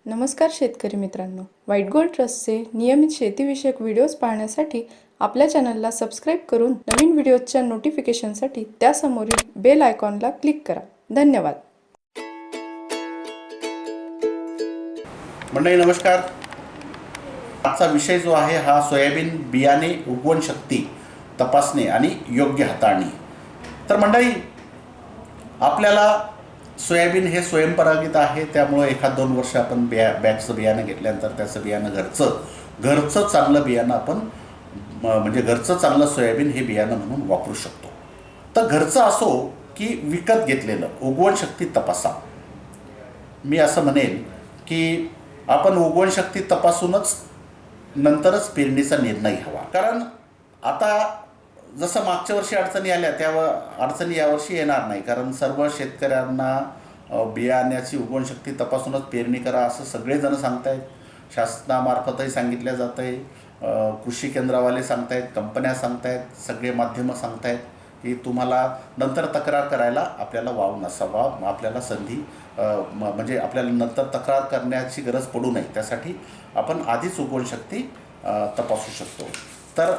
नमस्कार शेतकरी मित्रांनो, व्हाईट गोल्ड ट्रस्टचे नियमित शेतीविषयक व्हिडिओज पाहण्यासाठी आपल्या चॅनलला सबस्क्राईब करून नवीन व्हिडिओजच्या नोटिफिकेशनसाठी त्यासमोरील बेल आयकॉनला क्लिक करा. धन्यवाद. मंडळी नमस्कार. आजचा विषय जो आहे हा सोयाबीन बियाणे उगवण शक्ती तपासणे आणि योग्य हाताळणी. तर मंडळी, आपल्याला सोयाबीन हे स्वयंपरागित आहे, त्यामुळे 1-2 वर्ष आपण बॅगचं बियाणं घेतल्यानंतर त्याचं बियाणं घरचं चांगलं बियाणं आपण म्हणजे घरचं चांगलं सोयाबीन हे बियाणं म्हणून वापरू शकतो. तर घरचं असो की विकत घेतलेलं उगवण शक्ती तपासा. मी असं म्हणेन की आपण उगवण शक्ती तपासूनच नंतरच पेरणीचा निर्णय घ्यावा. कारण आता जसं मागच्या वर्षी अडचणी आल्या त्या अडचणी यावर्षी येणार नाही. कारण सर्व शेतकऱ्यांना बियाण्याची उगवण शक्ती तपासूनच पेरणी करा असं सगळेजण सांगत आहेत. शासनामार्फतही सांगितलं जातं आहे, कृषी केंद्रावाले सांगत आहेत, कंपन्या सांगत आहेत, सगळे माध्यमं सांगत आहेत की तुम्हाला नंतर तक्रार करायला आपल्याला वाव नसावा, आपल्याला संधी म्हणजे आपल्याला नंतर तक्रार करण्याची गरज पडू नये, त्यासाठी आपण आधीच उगवण शक्ती तपासू शकतो. तर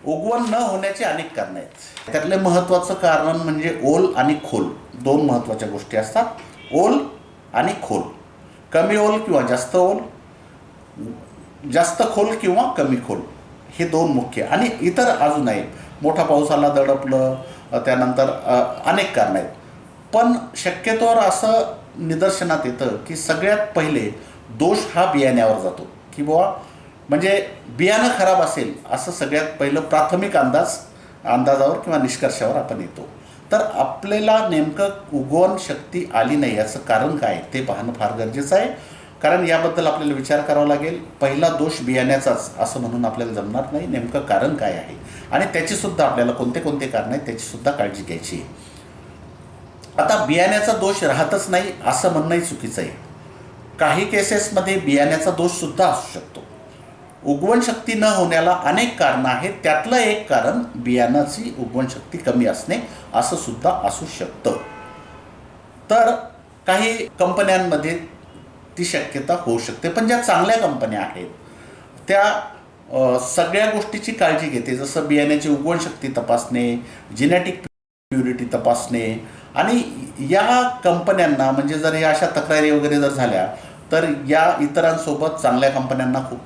उगवण न होण्याची अनेक कारणं आहेत. त्यातले महत्त्वाचं कारण म्हणजे ओल आणि खोल, दोन महत्त्वाच्या गोष्टी असतात. ओल आणि खोल, कमी ओल किंवा जास्त ओल, जास्त खोल किंवा कमी खोल, हे दोन मुख्य. आणि इतर अजून आहे, मोठा पाऊस आला दडपलं, त्यानंतर अनेक कारणं आहेत. पण शक्यतोवर असं निदर्शनात येतं की सगळ्यात पहिले दोष हा बियाण्यावर जातो की बुवा म्हणजे बियाणं खराब असेल असं सगळ्यात पहिलं प्राथमिक अंदाजावर किंवा निष्कर्षावर आपण येतो. तर आपल्याला नेमकं उगवण शक्ती आली नाही याचं कारण काय ते पाहणं फार गरजेचं आहे. कारण याबद्दल आपल्याला विचार करावा लागेल. पहिला दोष बियाण्याचाच असं म्हणून आपल्याला जमणार नाही. नेमकं कारण काय आहे आणि त्याचीसुद्धा आपल्याला कोणते कारण आहेत त्याचीसुद्धा काळजी घ्यायची. आता बियाण्याचा दोष राहतच नाही असं म्हणणंही चुकीचं आहे. काही केसेसमध्ये बियाण्याचा दोषसुद्धा असू शकतो. उगवण शक्ती न होण्याला अनेक कारणं आहेत. त्यातलं एक कारण बियाणाची उगवण शक्ती कमी असणे असं सुद्धा असू शकतं. तर काही कंपन्यांमध्ये ती शक्यता होऊ शकते. पण ज्या चांगल्या कंपन्या आहेत त्या सगळ्या गोष्टीची काळजी घेते. जसं बियाण्याची उगवण शक्ती तपासणे, जेनेटिक प्युरिटी तपासणे. आणि या कंपन्यांना म्हणजे जर या अशा तक्रारी वगैरे जर झाल्या तर या इतरांसोबत चांगल्या कंपन्यांना खूप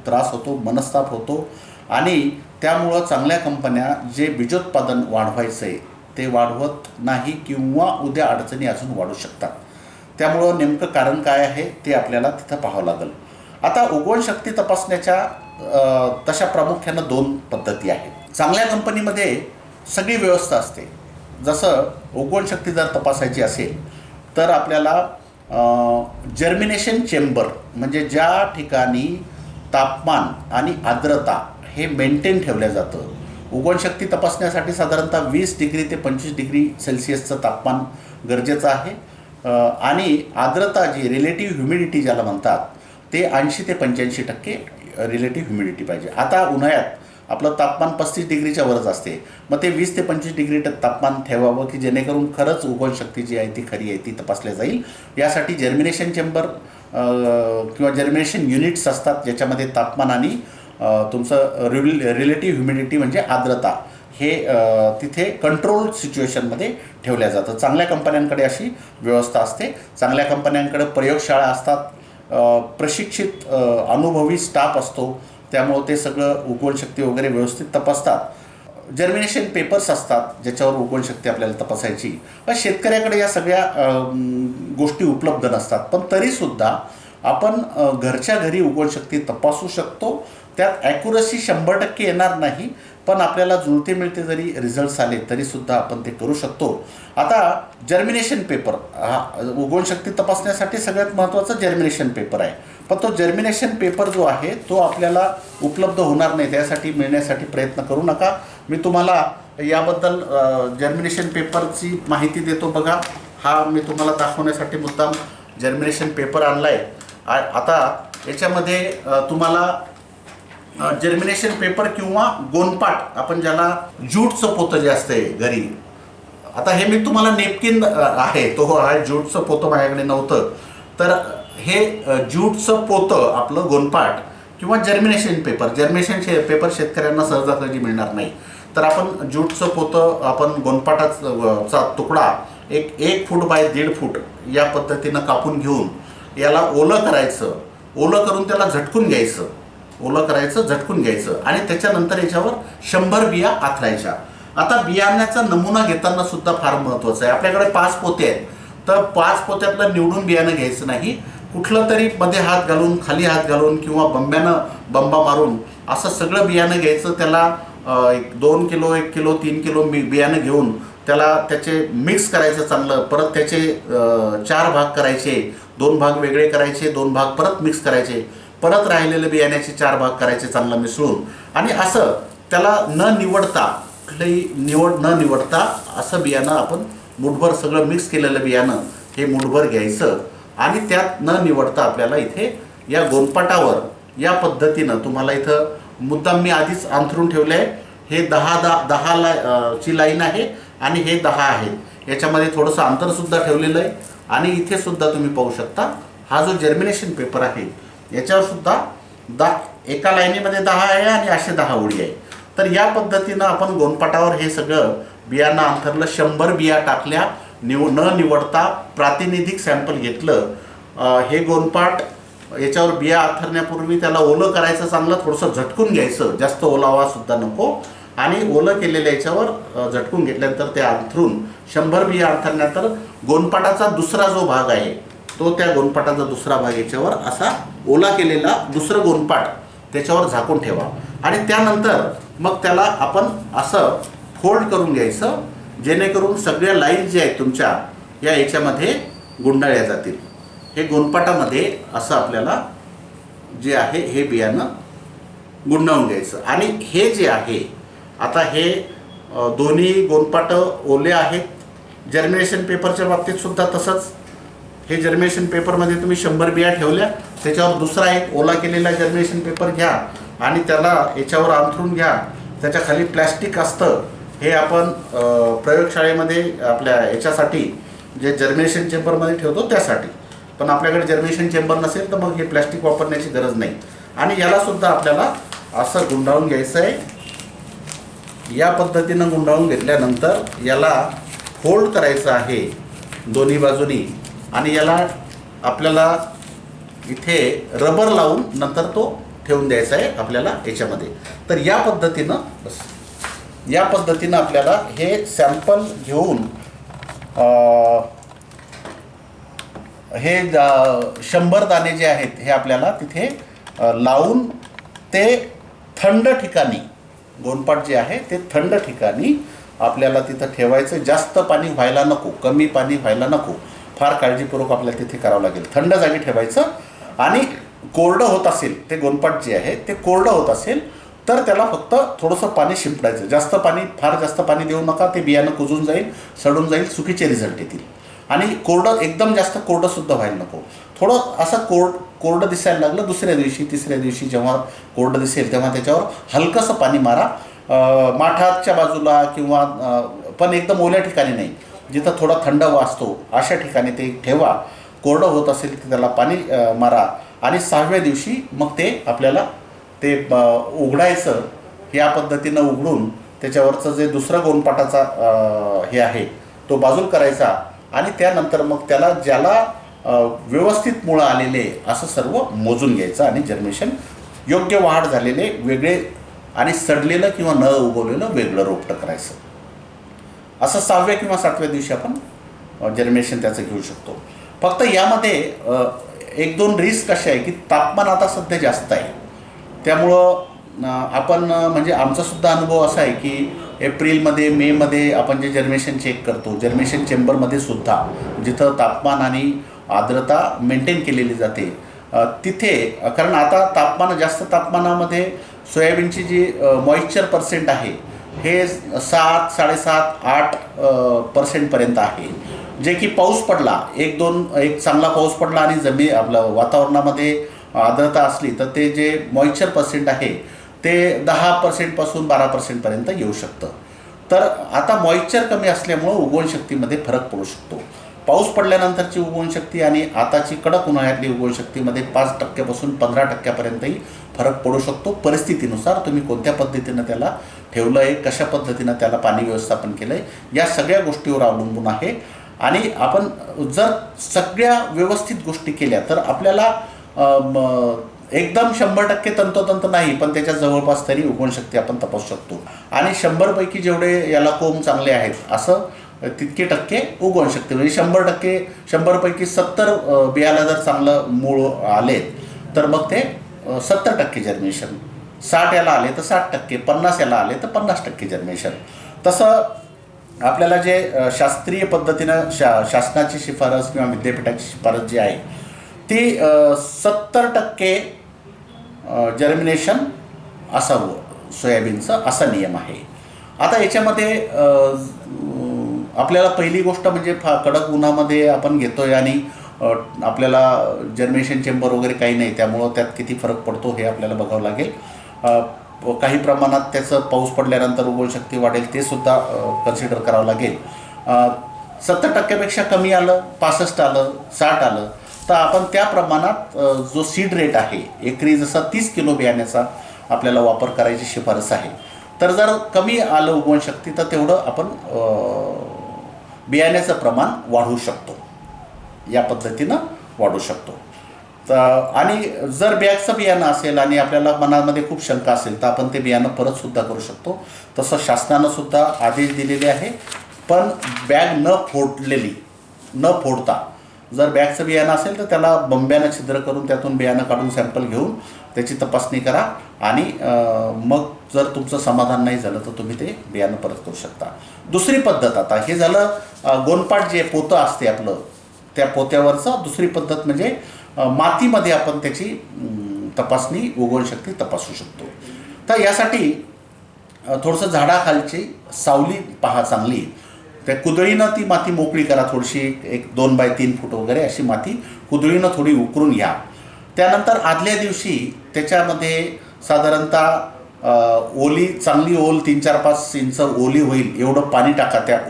त्रास होतो, मनस्ताप होतो. आणि त्यामुळं चांगल्या कंपन्या जे बीजोत्पादन वाढवायचं आहे ते वाढवत नाही किंवा उद्या अडचणी अजून वाढू शकतात. त्यामुळं नेमकं कारण काय आहे ते आपल्याला तिथं पाहावं लागेल. आता उगवण शक्ती तपासण्याच्या तशा प्रामुख्यानं 2 पद्धती आहेत. चांगल्या कंपनीमध्ये सगळी व्यवस्था असते. जसं उगवण शक्ती जर तपासायची असेल तर आपल्याला जर्मिनेशन चेंबर म्हणजे ज्या ठिकाणी तापमान आणि आर्द्रता हे मेंटेन ठेवलं जातं. उगवण शक्ती तपासण्यासाठी साधारणतः 20 डिग्री ते 25 डिग्री सेल्सिअसचं तापमान गरजेचं आहे. आणि आर्द्रता जी रिलेटिव्ह ह्युमिडिटी ज्याला म्हणतात ते 80 ते 85% रिलेटिव्ह ह्युमिडिटी पाहिजे. आता उन्हाळ्यात आपलं तापमान 35 डिग्रीच्या वरच असते, मग ते 20 ते 25 डिग्री तापमान ठेवावं की जेणेकरून खरंच उगवण शक्ती जी आहे ती खरी आहे ती तपासल्या जाईल. यासाठी जर्मिनेशन चेंबर किंवा जर्मिनेशन युनिट्स असतात ज्याच्यामध्ये तापमान आणि तुमचं रिलेटिव्ह ह्युमिडिटी म्हणजे आर्द्रता हे तिथे कंट्रोल सिच्युएशनमध्ये ठेवल्या जातं. चांगल्या कंपन्यांकडे अशी व्यवस्था असते. चांगल्या कंपन्यांकडे प्रयोगशाळा असतात, प्रशिक्षित अनुभवी स्टाफ असतो. त्यामुळं ते सगळं उगवण शक्ती वगैरे व्यवस्थित तपासतात. जर्मिनेशन पेपर्स असतात ज्याच्यावर उगवण शक्ती आपल्याला तपासायची. पण शेतकऱ्याकडे या सगळ्या गोष्टी उपलब्ध नसतात. पण तरीसुद्धा आपण घरच्या घरी उगवण शक्ती तपासू शकतो. त्यात ॲक्युरसी 100% येणार नाही, पण आपल्याला जुळते मिळते जरी रिझल्ट्स आले तरीसुद्धा आपण ते करू शकतो. आता जर्मिनेशन पेपर हा उगवण शक्ती तपासण्यासाठी सगळ्यात महत्त्वाचा जर्मिनेशन पेपर आहे. पण तो जर्मिनेशन पेपर जो आहे तो आपल्याला उपलब्ध होणार नाही. त्यासाठी मिळण्यासाठी प्रयत्न करू नका. मी तुम्हाला याबद्दल जर्मिनेशन पेपरची माहिती देतो. बघा, हा मी तुम्हाला दाखवण्यासाठी मुद्दाम जर्मिनेशन पेपर आणला आहे. आता याच्यामध्ये तुम्हाला जर्मिनेशन पेपर किंवा गोनपाट, आपण ज्याला ज्यूटचं पोतं जे असते घरी, आता हे मी तुम्हाला नेपकिन आहे तो हा ज्यूटचं पोतं माझ्याकडे नव्हतं तर हे ज्यूटचं पोतं आपलं गोनपाट किंवा जर्मिनेशन पेपर शेतकऱ्यांना सहजासहजी मिळणार नाही. तर आपण ज्यूटचं पोतं आपण गोनपाटाचा तुकडा एक फूट बाय 1.5 फूट या पद्धतीनं कापून घेऊन याला ओलं करायचं. ओलं करून त्याला झटकून घ्यायचं. झटकून घ्यायचं आणि त्याच्यानंतर याच्यावर 100 बिया आथरायच्या. आता बियाण्याचा नमुना घेताना सुद्धा फार महत्त्वाचं आहे. आपल्याकडे 5 पोते आहेत, तर 5 पोत्यातलं निवडून बियाणं घ्यायचं नाही. कुठलं तरी मध्ये हात घालून, खाली हात घालून किंवा बंबा मारून असं सगळं बियाणं घ्यायचं. त्याला 2 किलो, 1 किलो, 3 किलो बियाणं घेऊन त्याचे मिक्स करायचं चांगलं. परत त्याचे 4 भाग करायचे, 2 भाग वेगळे करायचे, 2 भाग परत मिक्स करायचे, परत राहिलेले बियाण्याचे 4 भाग करायचे चांगलं मिसळून. आणि असं त्याला कुठलंही न निवडता असं बियाणं आपण मुठभर सगळं मिक्स केलेलं बियाणं हे मुठभर घ्यायचं. आणि त्यात न निवडता आपल्याला इथे या गोनपाटावर या पद्धतीनं तुम्हाला इथं मुद्दाम मी आधीच अंथरून ठेवलं आहे. हे 10 ची लाईन आहे आणि हे 10 आहेत. याच्यामध्ये थोडंसं अंतरसुद्धा ठेवलेलं आहे. आणि इथे सुद्धा तुम्ही पाहू शकता हा जो जर्मिनेशन पेपर आहे याच्यावर सुद्धा एका लाईनीमध्ये 10 आहे आणि असे 10 ओळी आहे. तर या पद्धतीनं आपण गोनपाटावर हे सगळं बियाणं अंथरलं. 100 बिया टाकल्या, न निवडता प्रातिनिधिक सॅम्पल घेतलं. हे गोनपाट याच्यावर बिया अंथरण्यापूर्वी त्याला ओलं करायचं, चांगलं थोडंसं झटकून घ्यायचं, जास्त ओलावा सुद्धा नको. आणि ओलं केलेल्या याच्यावर झटकून घेतल्यानंतर ते अंथरून 100 बिया अंथरल्यानंतर गोनपाटाचा दुसरा जो भाग आहे तो त्या गोनपाटाचा दुसरा भाग याच्यावर असा ओला केलेला दुसरं गोनपाट त्याच्यावर झाकून ठेवा. आणि त्यानंतर मग त्याला आपण असं फोल्ड करून घ्यायचं, जेणेकरून सगळ्या लाईन जे आहेत तुमच्या या याच्यामध्ये गुंडाळल्या जातील. हे गोनपाटामध्ये असं आपल्याला जे आहे हे बियाणं गुंडाळून घ्यायचं. आणि हे जे आहे आता हे दोन्ही गोनपाट ओले आहेत. जर्मिनेशन पेपरच्या बाबतीत सुद्धा तसंच. हे जर्मिनेशन पेपरमध्ये तुम्ही 100 बिया ठेवल्या, त्याच्यावर दुसरा एक ओला केलेला जर्मिनेशन पेपर घ्या आणि त्याला याच्यावर अंथरून घ्या. त्याच्या खाली प्लॅस्टिक असतं. हे आपण प्रयोगशाळेमध्ये आपल्या याच्यासाठी जे जर्मिनेशन चेंबरमध्ये ठेवतो त्यासाठी. पण आपल्याकडे जर्मिनेशन चेंबर नसेल तर मग हे प्लॅस्टिक वापरण्याची गरज नाही. आणि यालासुद्धा आपल्याला असं गुंडाळून घ्यायचं आहे. या पद्धतीनं गुंडाळून घेतल्यानंतर याला फोल्ड करायचं आहे दोन्ही बाजूनी. आणि याला आपल्याला इथे रबर लावून नंतर तो ठेवून द्यायचा आहे आपल्याला याच्यामध्ये. तर या पद्धतीनं आपल्याला हे सॅम्पल घेऊन हे 100 दाणे जे आहेत हे आपल्याला तिथे लावून ते थंड ठिकाणी, गोनपाट जे आहे ते थंड ठिकाणी आपल्याला तिथं ठेवायचं. जास्त पाणी व्हायला नको, कमी पाणी व्हायला नको. फार काळजीपूर्वक आपल्याला तिथे करावं लागेल. थंड जागी ठेवायचं. आणि कोरडं होत असेल ते गोनपाट जे आहे ते कोरडं होत असेल तर त्याला फक्त थोडंसं पाणी शिंपडायचं. फार जास्त पाणी देऊ नका. ते बियाणं कुजून जाईल, सडून जाईल, चुकीचे रिझल्ट येतील. आणि कोरडं एकदम जास्त कोरडंसुद्धा व्हायला नको. थोडं असं कोरडं दिसायला लागलं दुसऱ्या दिवशी, तिसऱ्या दिवशी जेव्हा कोरडं दिसेल तेव्हा त्याच्यावर हलकंसं पाणी मारा. माठाच्या बाजूला किंवा पण एकदम ओल्या ठिकाणी नाही, जिथं थोडा थंड वाजतो अशा ठिकाणी ते ठेवा. कोरडं होत असेल तर त्याला पाणी मारा. आणि 6व्या दिवशी मग ते आपल्याला ते उघडायचं. या पद्धतीनं उघडून त्याच्यावरचं जे दुसरं गोनपाटाचा हे आहे तो बाजूला करायचा. आणि त्यानंतर मग त्याला ज्याला व्यवस्थित मुळं आलेले असं सर्व मोजून घ्यायचं. आणि जर्मिनेशन योग्य वाढ झालेले वेगळे आणि सडलेलं किंवा न उगवलेलं वेगळं रोपटं करायचं. असं 6व्या किंवा 7व्या दिवशी आपण जर्मिनेशन त्याचं घेऊ शकतो. फक्त यामध्ये 1-2 रिस्क अशा आहे की तापमान आता सध्या जास्त आहे. त्यामुळं आपण म्हणजे आमचासुद्धा अनुभव असा आहे की एप्रिलमध्ये, मेमध्ये आपण जे जर्मिनेशन चेक करतो, जर्मिनेशन चेंबरमध्ये सुद्धा जिथं तापमान आणि आर्द्रता मेंटेन केलेली जाते तिथे, कारण आता जास्त तापमानामध्ये सोयाबीनची जी मॉइश्चर पर्सेंट आहे हे 7, 7.5, 8% आहे. जे की पाऊस पडला, एक चांगला पाऊस पडला आणि आपलं वातावरणामध्ये आर्द्रता असली तर ते जे मॉइश्चर पर्सेंट आहे ते 10% पासून 12% येऊ शकतं. तर आता मॉइश्चर कमी असल्यामुळं उगवण शक्तीमध्ये फरक पडू शकतो. पाऊस पडल्यानंतरची उगवणशक्ती आणि आताची कडक उन्हाळ्यातली उगवणशक्तीमध्ये 5% 15%पर्यंतही फरक पडू शकतो. परिस्थितीनुसार तुम्ही कोणत्या पद्धतीनं त्याला ठेवलं आहे, कशा पद्धतीनं त्याला पाणी व्यवस्थापन केलं आहे, या सगळ्या गोष्टीवर अवलंबून आहे. आणि आपण जर सगळ्या व्यवस्थित गोष्टी केल्या तर आपल्याला एकदम 100% तंतोतंत नाही, पण त्याच्या जवळपास तरी उगवणशक्ती आपण तपासू शकतो. आणि 100पैकी जेवढे याला कोंब चांगले आहेत असं तितके टक्के उगवणशक्ती, म्हणजे 100% 100पैकी 70 बियाला जर चांगलं मूळ आले तर मग ते 70% जर्मिनेशन, 60 याला आले तर 60%, 50 याला आले तर 50% जर्मिनेशन. तसं आपल्याला जे शास्त्रीय पद्धतीनं शासनाची शिफारस किंवा विद्यापीठाची शिफारस जी आहे ती 70% जर्मिनेशन असावं सोयाबीनचं, असा नियम आहे. आता याच्यामध्ये आपल्याला पहिली गोष्ट म्हणजे कडक उन्हामध्ये आपण घेतो आहे आणि आपल्याला जर्मिनेशन चेंबर वगैरे काही नाही, त्यामुळं त्यात किती फरक पडतो हे आपल्याला बघावं लागेल. काही प्रमाणात त्याचं पाऊस पडल्यानंतर उगवणशक्ती वाढेल ते सुद्धा कन्सिडर करावं लागेल. 70%पेक्षा कमी आलं, 65 आलं, 60 आलं तर आपण त्या प्रमाणात जो सीड रेट आहे एकरी जसा 30 किलो बियाण्याचा आपल्याला वापर करायची शिफारस आहे. तर जर कमी आलं उगवणशक्ती तर तेवढं आपण बियाण्याचं प्रमाण वाढवू शकतो, या पद्धतीनं वाढवू शकतो. आणि जर बॅगचं बियाणं असेल आणि आपल्याला मनामध्ये खूप शंका असेल तर आपण ते बियाणं परतसुद्धा करू शकतो. तसं शासनानं सुद्धा आदेश दिलेले आहे. पण बॅग न फोडता जर बॅगचं बियाणं असेल तर त्याला बंब्यानं छिद्र करून त्यातून बियाणं काढून सॅम्पल घेऊन त्याची तपासणी करा आणि मग जर तुमचं समाधान नाही झालं तर तुम्ही ते बियाणं परत करू शकता. दुसरी पद्धत, आता हे झालं गोनपाट जे पोतं असते आपलं, त्या पोत्यावरचं. दुसरी पद्धत म्हणजे मातीमध्ये आपण त्याची तपासणी उगवणशक्ती तपासू शकतो. तर यासाठी थोडंसं झाडाखालची सावली पहा चांगली, त्या कुदळीनं ती माती मोकळी करा, थोडीशी 1-2 बाय 3 फूट वगैरे अशी माती कुदळीनं थोडी उकरून घ्या. त्यानंतर आदल्या दिवशी त्याच्यामध्ये साधारणतः ओली, चांगली ओल 3-4-5 इंच ओली होईल एवढं पाणी टाका त्या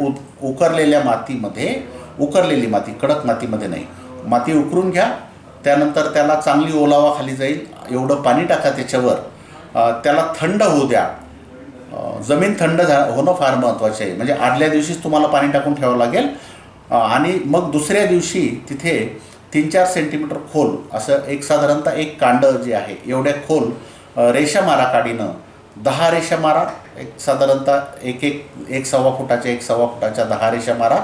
उकरलेल्या मातीमध्ये. उकरलेली माती, कडक मातीमध्ये नाही, माती उकरून घ्या. त्यानंतर त्याला चांगली ओलावा खाली जाईल एवढं पाणी टाका त्याच्यावर. त्याला थंड होऊ द्या. जमीन थंड होणं फार महत्त्वाचे आहे, म्हणजे आदल्या दिवशीच तुम्हाला पाणी टाकून ठेवावं लागेल. आणि मग दुसऱ्या दिवशी तिथे 3-4 सेंटीमीटर खोल असं साधारणतः एक कांडं जे आहे एवढ्या खोल रेषा मारा, काडीनं 10 रेषा मारा. साधारणतः 1-1.25 फुटाच्या 1.25 फुटाच्या 10 रेषा मारा.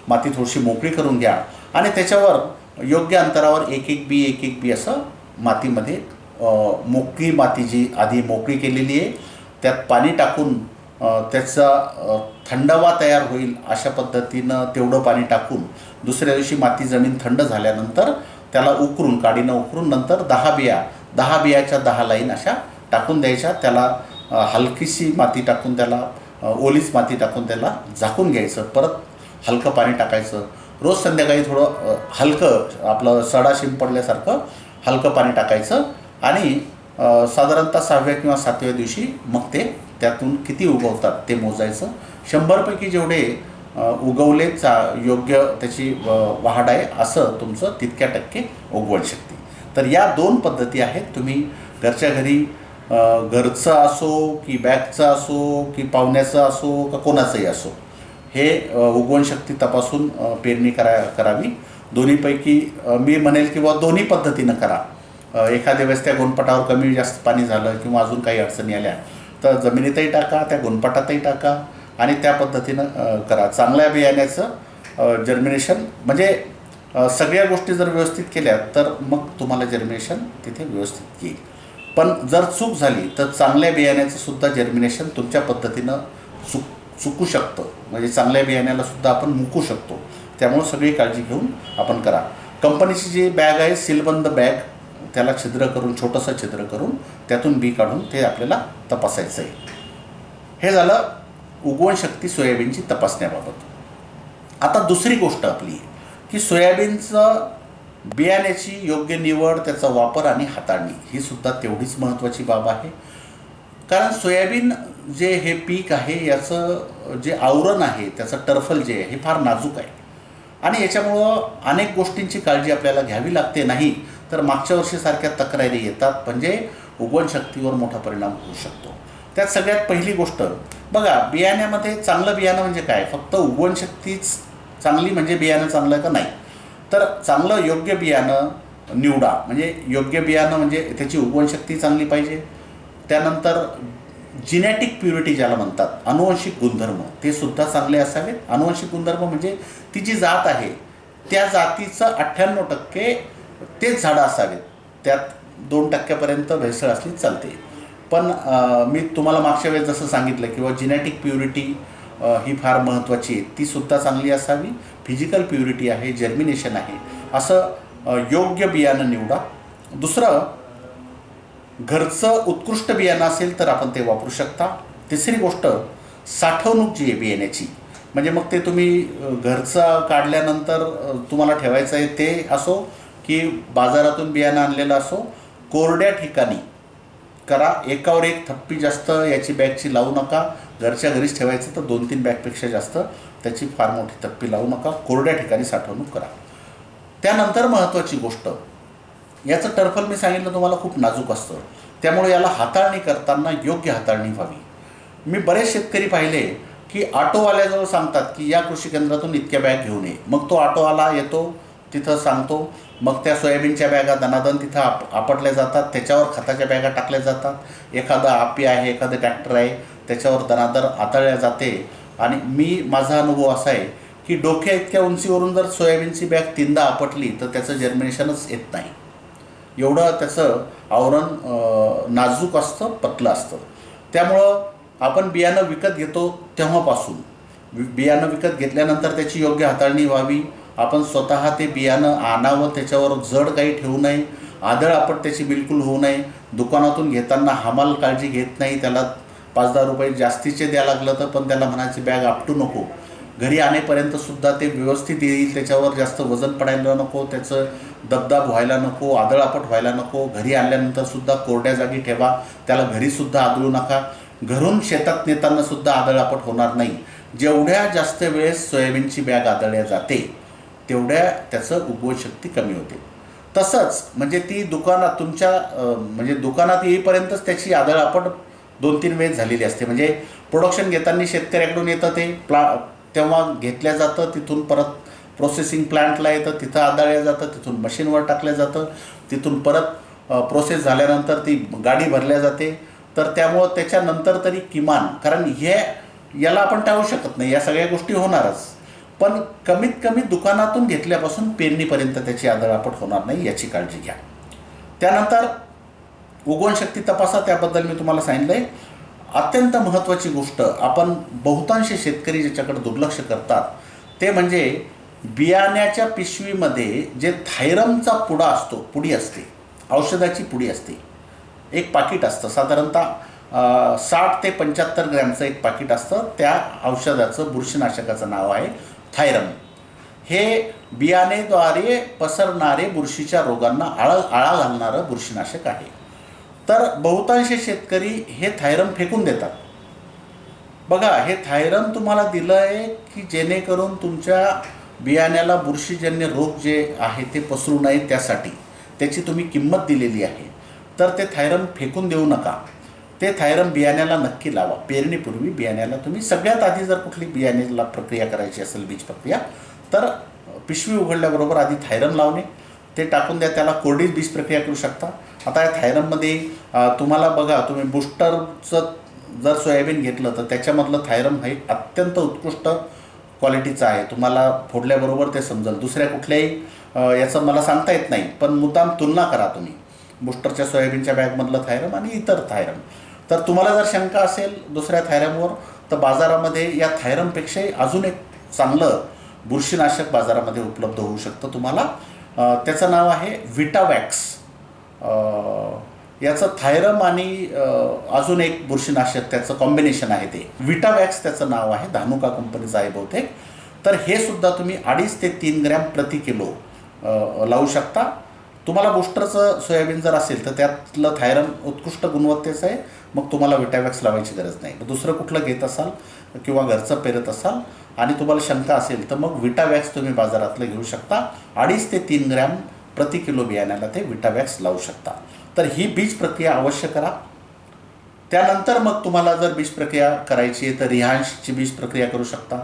माती थोडीशी मोकळी करून घ्या आणि त्याच्यावर योग्य अंतरावर 1-1 बी असं मातीमध्ये मोकळी माती जी आधी मोकळी केलेली आहे त्यात पाणी टाकून त्याचा थंडावा तयार होईल अशा पद्धतीनं तेवढं पाणी टाकून दुसऱ्या दिवशी माती जमीन थंड झाल्यानंतर त्याला उकरून, काडीनं उकरून नंतर 10 बियाच्या 10 लाईन अशा टाकून द्यायच्या. त्याला हलकीशी माती टाकून, त्याला ओलीच माती टाकून त्याला झाकून घ्यायचं. परत हलकं पाणी टाकायचं. रोज संध्याकाळी थोडं हलकं, आपलं सडा शिंपडल्यासारखं हलकं पाणी टाकायचं. आणि साधारणतः 6व्या किंवा 7व्या दिवशी मग ते त्यातून किती उगवतात ते मोजायचं. 100पैकी जेवढे उगवले योग्य त्याची वाढ आहे असं तुमचं तितक्या टक्के उगवणशक्ती. तर या 2 पद्धती आहेत. तुम्ही घरच्या घरी घरचं असो की बॅगचं असो की पाहुण्याचं असो का कोणाचंही असो, हे उगवणशक्ती तपासून पेरणी करावी. दोन्हीपैकी मी म्हणेल किंवा दोन्ही पद्धतीनं करा. एखाद्या वेळेस त्या गोनपाटावर कमी जास्त पाणी झालं किंवा अजून काही अडचणी आल्या तर जमिनीतही टाका, त्या गोनपाटातही टाका आणि त्या पद्धतीनं करा. चांगल्या बियाण्याचं जर्मिनेशन, म्हणजे सगळ्या गोष्टी जर व्यवस्थित केल्या तर मग तुम्हाला जर्मिनेशन तिथे व्यवस्थित येईल. पण जर चूक झाली तर चांगल्या बियाण्याचं सुद्धा जर्मिनेशन तुमच्या पद्धतीनं चुकू शकतं, म्हणजे चांगल्या बियाण्याला सुद्धा आपण मुकू शकतो. त्यामुळे सगळी काळजी घेऊन आपण करा. कंपनीची जी बॅग आहे सीलबंद बॅग, त्याला छिद्र करून, छोटंसं छिद्र करून त्यातून बी काढून ते आपल्याला तपासायचं आहे. हे झालं उगवणशक्ती सोयाबीनची तपासण्याबाबत. आता दुसरी गोष्ट आपली की सोयाबीनचं बियाण्याची योग्य निवड, त्याचा वापर आणि हाताळणी ही सुद्धा तेवढीच महत्त्वाची बाब आहे. कारण सोयाबीन जे हे पीक आहे याचं जे आवरण आहे, त्याचं टर्फल जे आहे हे फार नाजूक आहे. आणि याच्यामुळं अनेक गोष्टींची काळजी आपल्याला घ्यावी लागते, नाही तर मागच्या वर्षीसारख्या तक्रारी येतात, म्हणजे उगवण शक्तीवर मोठा परिणाम होऊ शकतो. त्यात सगळ्यात पहिली गोष्ट बघा, बियाण्यामध्ये चांगलं बियाणं म्हणजे काय? फक्त उगवण शक्तीच चांगली म्हणजे बियाणं चांगलं का? नाही. तर चांगलं योग्य बियाणं निवडा. म्हणजे योग्य बियाणं म्हणजे त्याची उगवण शक्ती चांगली पाहिजे. त्यानंतर जिनॅटिक प्युरिटी ज्याला म्हणतात, अनुवंशिक गुणधर्म, ते सुद्धा चांगले असावेत. अनुवंशिक गुणधर्म म्हणजे ती जी जात आहे त्या जातीचं 98% तेच झाडं असावेत. त्यात 2% भेसळ असली चालते. पण मी तुम्हाला मागच्या वेळेस जसं सांगितलं किंवा जिनॅटिक प्युरिटी ही फार महत्त्वाची आहे, ती सुद्धा चांगली असावी. फिजिकल प्युरिटी आहे, जर्मिनेशन आहे, असं योग्य बियाणं निवडा. दुसरं, घरचं उत्कृष्ट बियाणं असेल तर आपण ते वापरू शकता. तिसरी गोष्ट, साठवणूक जी आहे बियाण्याची, म्हणजे मग ते तुम्ही घरचं काढल्यानंतर तुम्हाला ठेवायचं आहे ते असो की बाजारातून बियाणं आणलेलं असो, कोरड्या ठिकाणी करा. एकावर एक थप्पी जास्त याची बॅगची लावू नका. घरच्या घरीच ठेवायचं तर 2-3 बॅगपेक्षा जास्त त्याची फार मोठी थप्पी लावू नका. कोरड्या ठिकाणी साठवणूक करा. त्यानंतर महत्त्वाची गोष्ट, याचं टर्फल मी सांगितलं तुम्हाला खूप नाजूक असतं, त्यामुळे याला हाताळणी करताना योग्य हाताळणी व्हावी. मी बरेच शेतकरी पाहिले की ऑटोवाल्याजवळ सांगतात की या कृषी केंद्रातून इतक्या बॅग घेऊन ये. मग तो ऑटोवाला येतो, तिथं सांगतो, मग त्या सोयाबीनच्या बॅगा दनादन तिथं आपटल्या जातात. त्याच्यावर खताच्या बॅगा टाकल्या जातात. एखादं आपी आहे, एखादं ट्रॅक्टर आहे, त्याच्यावर दनादर आतळल्या जाते. आणि माझा अनुभव असा आहे की डोक्या इतक्या उंचीवरून जर सोयाबीनची बॅग 3दा आपटली तर त्याचं जर्मिनेशनच येत नाही. एवढं त्याचं आवरण नाजूक असतं, पतलं असतं. त्यामुळं आपण बियाणं विकत घेतो तेव्हापासून बियाणं विकत घेतल्यानंतर त्याची योग्य हाताळणी व्हावी. आपण स्वतः ते बियाणं आणावं, त्याच्यावर जड काही ठेवू नये, आदळ आपट त्याची बिलकुल होऊ नये. दुकानातून घेताना हमाल काळजी घेत नाही, त्याला 5-10 रुपये जास्तीचे द्यायला लागलं तर पण त्याला म्हणायची बॅग आपटू नको. घरी आणेपर्यंतसुद्धा ते व्यवस्थित येईल, त्याच्यावर जास्त वजन पडायला नको, त्याचं दबदाब व्हायला नको, आदळआपट व्हायला नको. घरी आणल्यानंतरसुद्धा कोरड्या जागी ठेवा, त्याला घरीसुद्धा आदळू नका. घरून शेतात नेतानासुद्धा आदळआपट होणार नाही. जेवढ्या जास्त वेळेस सोयाबीनची बॅग आदळल्या जाते तेवढ्या त्याचं उगवण शक्ती कमी होते. तसंच म्हणजे ती दुकानात तुमच्या म्हणजे दुकानात येईपर्यंतच त्याची आदळआपट 2-3 वेळेस झालेली असते. म्हणजे प्रोडक्शन घेताना शेतकऱ्याकडून येतं ते तेव्हा घेतल्या जातं, तिथून परत प्रोसेसिंग प्लांटला येतं, तिथं आदळल्या जातं, तिथून मशीनवर टाकलं जातं, तिथून परत प्रोसेस झाल्यानंतर ती गाडी भरल्या जाते. तर त्यामुळं त्याच्यानंतर तरी किमान, कारण याला आपण टाळू शकत नाही, या सगळ्या गोष्टी होणारच, पण कमीत कमी दुकानातून घेतल्यापासून पेरणीपर्यंत त्याची आदळआपट होणार नाही याची काळजी घ्या. त्यानंतर उगवण शक्ती तपासा, त्याबद्दल मी तुम्हाला सांगितलं आहे. अत्यंत महत्त्वाची गोष्ट, आपण बहुतांश शेतकरी ज्याच्याकडे दुर्लक्ष करतात ते म्हणजे बियाण्याच्या पिशवीमध्ये जे थायरमचा पुडी असते, औषधाची पुडी असते. एक पाकिट असतं, साधारणतः 60 ते 75 ग्रॅमचं एक पाकिट असतं. त्या औषधाचं, बुरशीनाशकाचं नाव आहे थायरम. हे बियाणेद्वारे पसरणारे बुरशीच्या रोगांना आळा घालणारं बुरशीनाशक आहे. तर बहुतांश शेतकरी हे थायरम फेकून देतात. बघा, हे थायरम तुम्हाला दिलं आहे की जेणेकरून तुमच्या बियाण्याला बुरशीजन्य रोग जे आहे ते पसरू नये, त्यासाठी त्याची तुम्ही किंमत दिलेली आहे. तर ते थायरम फेकून देऊ नका. ते थायरम बियाण्याला नक्की लावा. पेरणीपूर्वी बियाण्याला तुम्ही सगळ्यात आधी जर कुठली बियाण्याला प्रक्रिया करायची असेल, बीज प्रक्रिया, तर पिशवी उघडल्याबरोबर आधी थायरम लावणे, ते टाकून द्या. त्याला कोरडी बीज प्रक्रिया करू शकता. आता या थायरममध्ये तुम्हाला बघा, तुम्ही बुस्टरचं जर सोयाबीन घेतलं तर त्याच्यामधलं थायरम हे अत्यंत उत्कृष्ट क्वालिटीचं आहे. तुम्हाला फोडल्याबरोबर ते समजेल. दुसऱ्या कुठल्याही याचं मला सांगता येत नाही, पण मुद्दाम तुलना करा तुम्ही बुस्टरच्या सोयाबीनच्या बॅगमधलं थायरम आणि इतर थायरम. तर तुम्हाला जर शंका असेल दुसऱ्या थायरमवर, तर बाजारामध्ये या थायरमपेक्षाही अजून एक चांगलं बुरशीनाशक बाजारामध्ये उपलब्ध होऊ शकतं तुम्हाला. त्याचं नाव आहे विटावॅक्स. याचं थायरम आणि अजून एक बुरशीनाशक त्याचं कॉम्बिनेशन आहे, ते विटावॅक्स त्याचं नाव आहे, धानुका कंपनीचं आहे बहुतेक. तर हे सुद्धा तुम्ही 2.5 ते 3 ग्रॅम प्रति किलो लावू शकता. तुम्हाला बुस्टरचं सोयाबीन जर असेल तर त्यातलं थायरम उत्कृष्ट गुणवत्तेचं आहे. मग तुम्हाला विटावॅक्स लावायची गरज नाही. मग दुसरं कुठलं घेत असाल किंवा घरचं पेरत असाल आणि तुम्हाला शंका असेल तर मग विटावॅक्स तुम्ही बाजारातलं घेऊ शकता. 2.5 ते 3 ग्रॅम प्रति किलो बियाण्याला ते विटावॅक्स लावू शकता. तर ही बीज प्रक्रिया अवश्य करा. त्यानंतर मग तुम्हाला जर बीज प्रक्रिया करायची आहे तर रिहान्सची बीज प्रक्रिया करू शकता.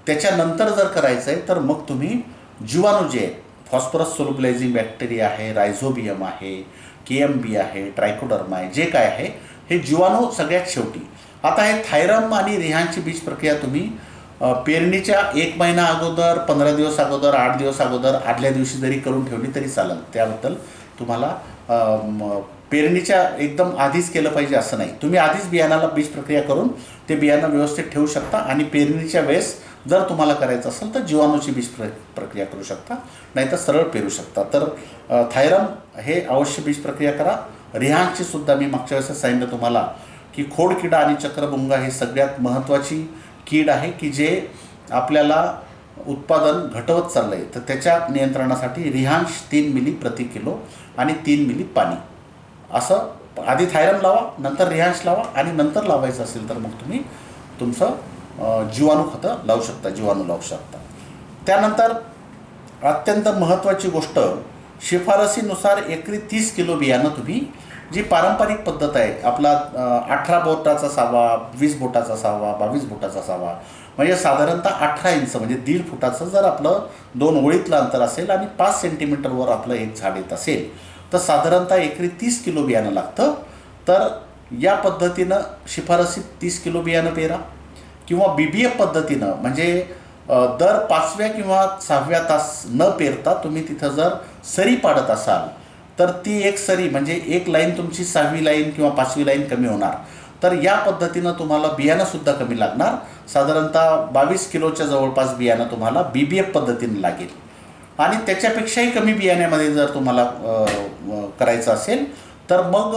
त्याच्यानंतर जर करायचं आहे तर मग तुम्ही जीवाणू जे आहेत, फॉस्फरस सोल्युबलायझिंग बॅक्टेरिया आहे, रायझोबियम आहे, KMB आहे, ट्रायकोडर्मा आहे, जे काय आहे हे जीवाणू सगळ्यात शेवटी. आता हे थायरम आणि रिहानची बीज प्रक्रिया तुम्ही पेरणीच्या 1 महिना अगोदर, 15 दिवस अगोदर, 8 दिवस अगोदर, आदल्या दिवशी जरी करून ठेवली तरी चालेल. त्याबद्दल तुम्हाला पेरणीच्या एकदम आधीच केलं पाहिजे असं नाही. तुम्ही आधीच बियाणाला बीज प्रक्रिया करून ते बियाणं व्यवस्थित ठेवू शकता आणि पेरणीच्या वेळेस जर तुम्हाला करायचं असेल तर जीवाणूची बीज प्रक्रिया करू शकता, नाहीतर सरळ पेरू शकता. तर थायरम हे अवश्य बीज प्रक्रिया करा. रिहानची सुद्धा मी मागच्या वेळेस सांगितलं तुम्हाला की खोडकिडा आणि चक्रभुंगा ही सगळ्यात महत्त्वाची कीड आहे की जे आपल्याला उत्पादन घटवत चाललं आहे. तर त्याच्या नियंत्रणासाठी रिहान्स 3 मिली प्रति किलो आणि 3 मिली पाणी असं आधी थायरम लावा, नंतर रिहान्स लावा आणि नंतर लावायचं असेल तर मग तुम्ही तुमचं जीवाणू खतं लावू शकता, जीवाणू लावू शकता. त्यानंतर अत्यंत महत्त्वाची गोष्ट, शिफारसीनुसार एकरी 30 किलो बियाणं तुम्ही, जी पारंपरिक पद्धत आहे आपला 18 बोटाचा सावा, 20 बोटाचा सावा, 22 बोटाचा सावा, म्हणजे साधारणतः 18 इंच म्हणजे 1.5 फुटाचं जर आपलं 2 ओळीतलं अंतर असेल आणि 5 सेंटीमीटरवर आपलं एक झाड येत असेल तर साधारणतः एकरी 30 किलो बियाणं लागतं. तर या पद्धतीनं शिफारसीत 30 किलो बियाणं पेरा किंवा BBF पद्धतीनं म्हणजे दर 5व्या किंवा 6व्या तास न पेरता तुम्ही तिथं जर सरी पाडत असाल तर ती एक सरी म्हणजे एक लाईन तुमची 6वी लाईन किंवा 5वी लाईन कमी होणार. तर या पद्धतीनं तुम्हाला बियाणंसुद्धा कमी लागणार. साधारणतः 22 किलोच्या जवळपास बियाणं तुम्हाला BBF पद्धतीनं लागेल. आणि त्याच्यापेक्षाही कमी बियाण्यामध्ये जर तुम्हाला करायचं असेल तर मग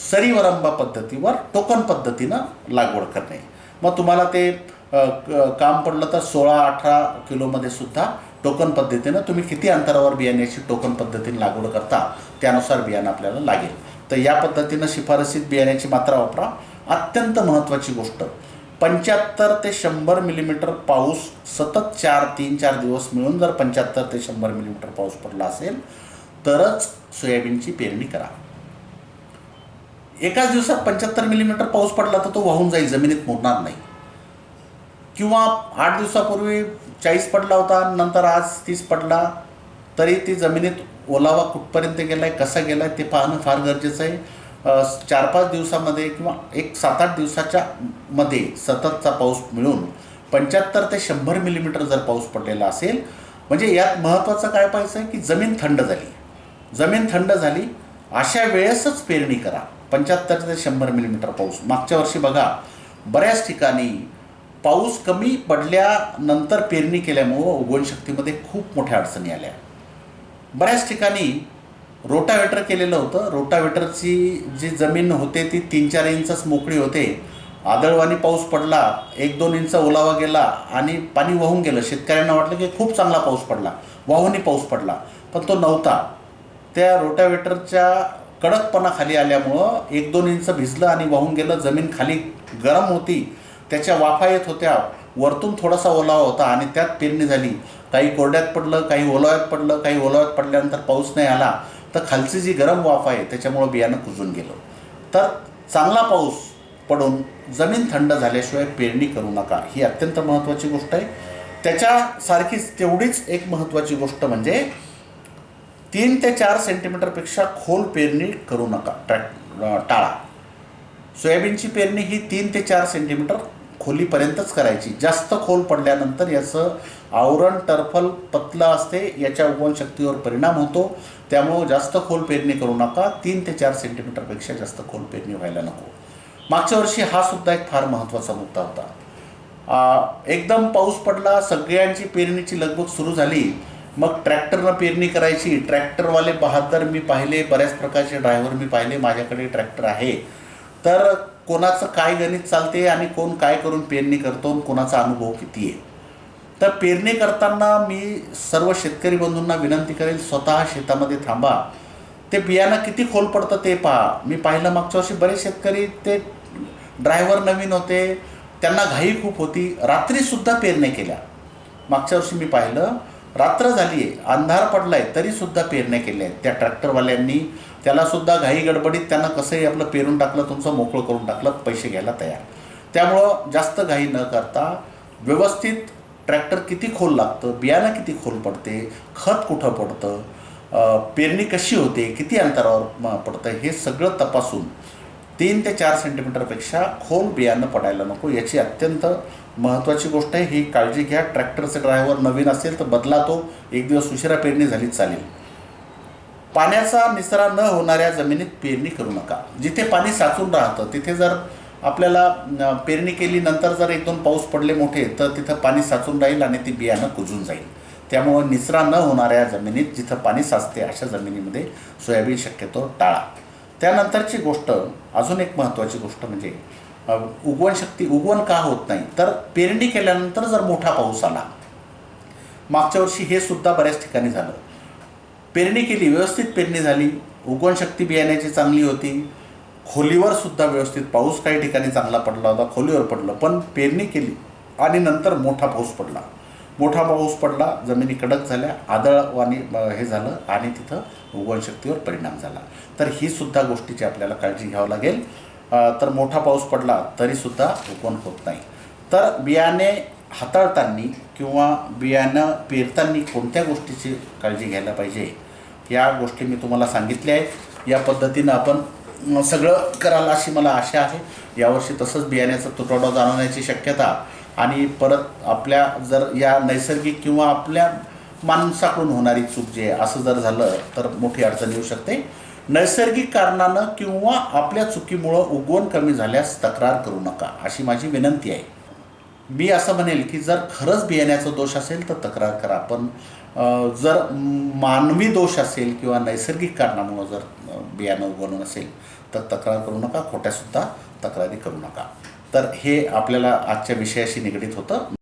सरीवरंबा पद्धतीवर टोकन पद्धतीनं लागवड करणे. मग तुम्हाला ते काम पडलं तर 16-18 किलोमध्ये सुद्धा टोकन पद्धतीनं तुम्ही किती अंतरावर बियाण्याची टोकन पद्धतीने लागवड करता त्यानुसार बियाणं आपल्याला लागेल. तर या पद्धतीनं शिफारसीत बियाण्याची मात्रा वापरा. अत्यंत महत्त्वाची गोष्ट, 75 ते 100 मिलीमीटर पाऊस सतत 3-4 दिवस मिळून जर 75 ते 100 मिलीमीटर पाऊस पडला असेल तरच सोयाबीनची पेरणी करा. एकाच दिवसात 75 मिलीमीटर पाऊस पडला तर तो वाहून जाईल, जमिनीत मुरणार नाही. किंवा 8 दिवसापूर्वी 40 पडला होता, नंतर आज 30 पडला, तरी ती जमिनीत ओलावा कुठपर्यंत गेला आहे, कसा गेला आहे ते पाहणं फार गरजेचं आहे. 4-5 दिवसामध्ये किंवा 7-8 दिवसाच्या मध्ये सततचा पाऊस मिळून 75 ते 100 मिलीमीटर जर पाऊस पडलेला असेल म्हणजे यात महत्त्वाचं काय पाहायचं आहे की जमीन थंड झाली. जमीन थंड झाली अशा वेळेसच पेरणी करा. 75 ते 100 मिलीमीटर पाऊस. मागच्या वर्षी बघा बऱ्याच ठिकाणी पाऊस कमी पडल्यानंतर पेरणी केल्यामुळं उगवणशक्तीमध्ये खूप मोठ्या अडचणी आल्या. बऱ्याच ठिकाणी रोटावेटर केलेलं होतं. रोटावेटरची जी जमीन होते ती 3-4 इंचच मोकळी होते. आदळवाणी पाऊस पडला, 1-2 इंच ओलावा गेला आणि पाणी वाहून गेलं. शेतकऱ्यांना वाटलं की खूप चांगला पाऊस पडला, वाहूनी पाऊस पडला, पण तो नव्हता. त्या रोटावेटरच्या कडकपणा खाली आल्यामुळं 1-2 इंच भिजलं आणि वाहून गेलं. जमीन खाली गरम होती, त्याच्या वाफा येत होत्या, वरतून थोडासा ओलावा होता आणि त्यात पेरणी झाली. काही कोरड्यात पडलं, काही ओलाव्यात पडलं, काही ओलाव्यात पडल्यानंतर पाऊस नाही आला तर खालची जी गरम वाफ आहे त्याच्यामुळं बियाणं कुजून गेलं. तर चांगला पाऊस पडून जमीन थंड झाल्याशिवाय पेरणी करू नका, ही अत्यंत महत्त्वाची गोष्ट आहे. त्याच्यासारखीच तेवढीच एक महत्त्वाची गोष्ट म्हणजे 3 ते 4 सेंटीमीटरपेक्षा खोल पेरणी करू नका, टाळा. सोयाबीनची पेरणी ही 3 ते 4 सेंटीमीटर खोलीपर्यंतच करायची. जास्त खोल पडल्यानंतर याचं आवरण टर्फल पतलं असते, याच्या उगवणशक्तीवर परिणाम होतो. त्यामुळं जास्त खोल पेरणी करू नका. 3 ते 4 सेंटीमीटरपेक्षा जास्त खोल पेरणी व्हायला नको. मागच्या वर्षी हा सुद्धा एक फार महत्त्वाचा मुद्दा होता. एकदम पाऊस पडला, सगळ्यांची पेरणीची लगबग सुरू झाली, मग ट्रॅक्टरनं पेरणी करायची. ट्रॅक्टरवाले बहादर मी पाहिले, बऱ्याच प्रकारचे ड्रायव्हर मी पाहिले, माझ्याकडे ट्रॅक्टर आहे. तर कोणाचं काय गणित चालते आणि कोण काय करून पेरणी करतो, कोणाचा अनुभव किती आहे. तर पेरणी करताना मी सर्व शेतकरी बंधूंना विनंती करेल, स्वतः शेतामध्ये थांबा. ते बियाणं किती खोल पडतं ते पहा. मी पाहिलं मागच्या वर्षी बरेच शेतकरी, ते ड्रायव्हर नवीन होते, त्यांना घाई खूप होती, रात्रीसुद्धा पेरण्या केल्या. मागच्या वर्षी मी पाहिलं रात्र झाली आहे, अंधार पडला आहे, तरीसुद्धा पेरण्या केल्या आहेत त्या ट्रॅक्टरवाल्यांनी. त्यालासुद्धा घाई गडबडीत त्यांना कसंही आपलं पेरून टाकलं, तुमचं मोकळं करून टाकलं, पैसे घ्यायला तयार. त्यामुळं जास्त घाई न करता व्यवस्थित ट्रॅक्टर किती खोल लागतं, बियाणं किती खोल पडते, खत कुठं पडतं, पेरणी कशी होते, किती अंतरावर पडतं, हे सगळं तपासून 3 ते 4 सेंटीमीटरपेक्षा खोल बियाणं पडायला नको, याची अत्यंत महत्त्वाची गोष्ट आहे. ही काळजी घ्या. ट्रॅक्टरचा ड्रायव्हर नवीन असेल तर बदला तो, एक दिवस उशिरा पेरणी झाली चालेल. पाण्याचा निचरा न होणाऱ्या जमिनीत पेरणी करू नका. जिथे पाणी साचून राहतं तिथे जर आपल्याला पेरणी केली, नंतर जर 1-2 पाऊस पडले मोठे, तर तिथं पाणी साचून राहील आणि ती बियाणं कुजून जाईल. त्यामुळं निचरा न होणाऱ्या जमिनीत, जिथं पाणी साचते अशा जमिनीमध्ये सोयाबीन शक्यतो टाळा. त्यानंतरची गोष्ट, अजून एक महत्त्वाची गोष्ट म्हणजे उगवण का होत नाही, तर पेरणी केल्यानंतर जर मोठा पाऊस आला, मागच्या वर्षी हे सुद्धा बऱ्याच ठिकाणी झालं. पेरणी केली, व्यवस्थित पेरणी झाली, उगवण शक्ती बियाण्याची चांगली होती, खोलीवर सुद्धा व्यवस्थित पाऊस काही ठिकाणी चांगला पडला होता, खोलीवर पडलं, पण पेरणी केली आणि नंतर मोठा पाऊस पडला, जमिनी कडक झाल्या, आदळवाणी हे झालं आणि तिथं उगवण शक्तीवर परिणाम झाला. तर ही सुद्धा गोष्टीची आपल्याला काळजी घ्यावं लागेल. तर मोठा पाऊस पडला तरीसुद्धा उगवण होत नाही. तर बियाणे हाताळताना किंवा बियाणं पेरताना कोणत्या गोष्टीची काळजी घ्यायला पाहिजे, या गोष्टी मी तुम्हाला सांगितल्या आहेत. या पद्धतीनं आपण सगळं कराल अशी मला आशा आहे. यावर्षी तसंच बियाण्याचा तुटवडा जाणवण्याची शक्यता आणि परत आपल्या जर या नैसर्गिक किंवा आपल्या माणसाकडून होणारी चूक जे आहे, असं जर झालं तर मोठी अडचण येऊ शकते. नैसर्गिक कारणानं किंवा आपल्या चुकीमुळं उगवण कमी झाल्यास तक्रार करू नका, अशी माझी विनंती आहे. मी असं म्हणेल की जर खरंच बियाण्याचा दोष असेल तर तक्रार करा, पण जर मानवी दोष असेल किंवा नैसर्गिक कारणामुळं जर बियाणं उगवणं नसेल तर तक्रार करू नका, खोट्यासुद्धा तक्रारी करू नका. तर हे आपल्याला आजच्या विषयाशी निगडीत होतं.